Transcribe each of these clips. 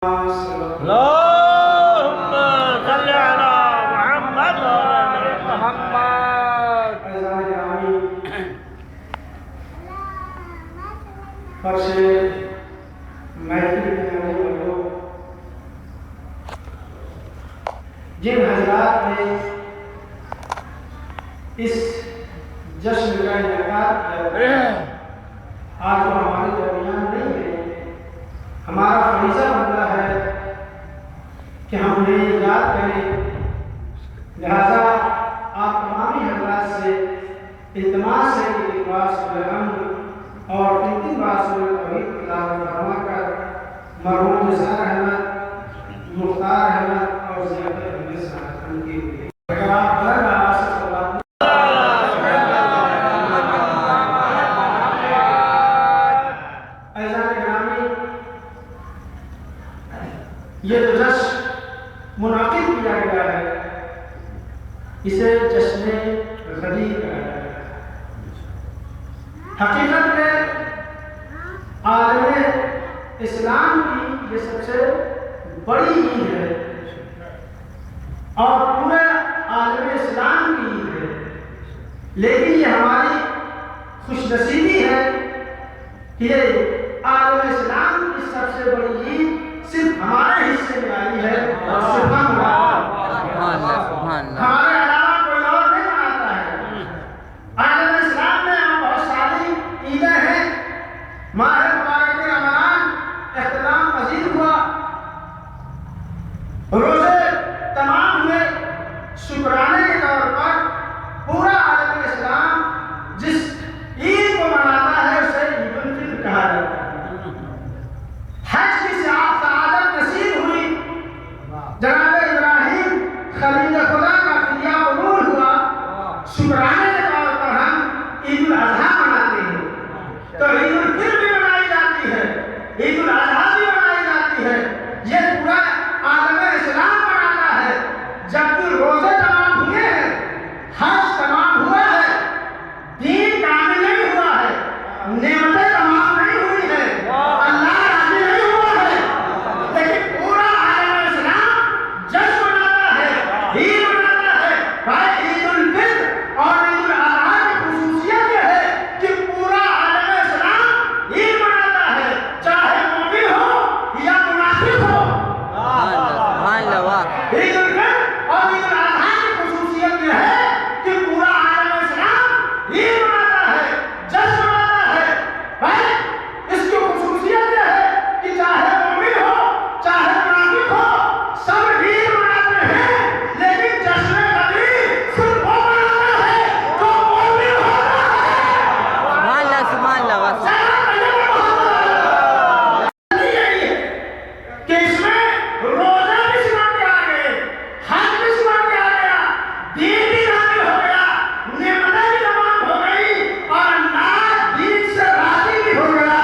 اللهم صل على محمد وعلى محمد. فرش محفل میں آنے والوں، جن حضرات نے اس جشن کا انعقاد کیا، آج وہ ہمارے درمیان نہیں ہے، ہمارا فریضہ بنتا ہے کہ ہم انہیں یاد کریں. لہذا آپ تمامی حضرات سے التماس ہے کہ لباس الحمد اور 3 بار سورۃ توحید کی تلاوت فرما کر مرحوم نثار احمد، مختار احمد اور ضیاء احمد صاحب ان کی اگر آپ بلند آواز سے صلوات یہ جو جشن منعقد کیا گیا ہے اسے جشن غدیر کہا جاتا ہے. حقیقت میں عالم اسلام کی یہ سب سے بڑی عید ہے اور پورے عالم اسلام کی عید ہے، لیکن یہ ہماری خوش نصیبی ہے کہ یہ عالم اسلام کی سب سے بڑی عید صرف ہمارے حصے میں آئی ہے اور صرف ہم ہمارے علاوہ کوئی اور نہیں مناتا ہے. عالم اسلام میں ہم بہت ساری عیدیں ہیں. ماہ مبارک رمضان اختتام پذیر ہوا، روزے تمام ہوئے، شکرانے کے طور پر پورا عالم اسلام جس عید کو مناتا ہے اسے عید الفطر کہا جاتا ہے. حج کی سعادت نصیب ہوئی، جناب ابراہیم خلیل خدا کا فدیہ قبول ہوا، شکرانے کے طور پر ہم عید الاضحیٰ مناتے ہیں. تو عید الفطر بھی منائی جاتی ہے، عید الاضحیٰ بھی منائی جاتی ہے. یہ پورا عالم اسلام مناتا ہے. جب بھی روزے تمام ہوئے ہیں، حج تمام ہوا ہے، دین کامل نہیں ہوا ہے، نعمتیں تمام نہیں ہوئی ہیں، اللہ راضی نہیں ہوا ہے، لیکن پورا عالم اسلام جشن مناتا ہے، عید مناتا ہے. بھائی عید الفطر اور عید الاضحیٰ کی خصوصیت یہ ہے کہ پورا عالم اسلام عید مناتا ہے، چاہے مومن ہو یا منافق ہو. عید الفطر اور عید الاضحیٰ کی خصوصیت یہ ہے کہ پورا عالم اسلام عید مناتا ہے، جشن مناتا ہے. بھائی اس کی خصوصیت یہ ہے کہ چاہے مومن ہو چاہے منافق ہو سب عید مناتے ہیں، لیکن جشن غدیر صرف وہ مناتا ہے جو مومن ہوتا ہے. کہ اس میں روزہ بھی سنا کے آ گئے، حج بھی سنا کے آ گیا، دین بھی حاصل ہو گیا، نعمتیں بھی تمام ہو گئی اور اللہ دین سے راضی بھی ہو گیا.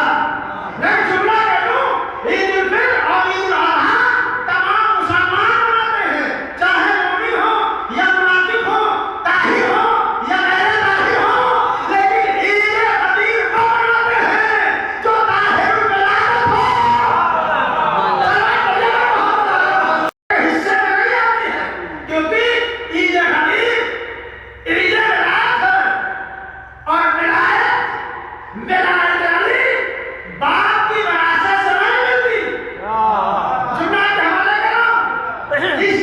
میں جملہ کہہ دوں، عید الفطر اور عید الاضحیٰ تمام مسلمان مناتے ہیں، چاہے مومن ہو یا منافق ہو، طاہر ہو یا غیر طاہر ہو، لیکن عید غدیر وہ مناتے ہیں جو طاہر الولادت ہو. حصے میں نہیں آتی ہے کیونکہ عید غدیر عید ولادت ہے اور ولایت علی باپ کی وراثت سے نہیں ملتی. جملہ کے حوالے کرو، اس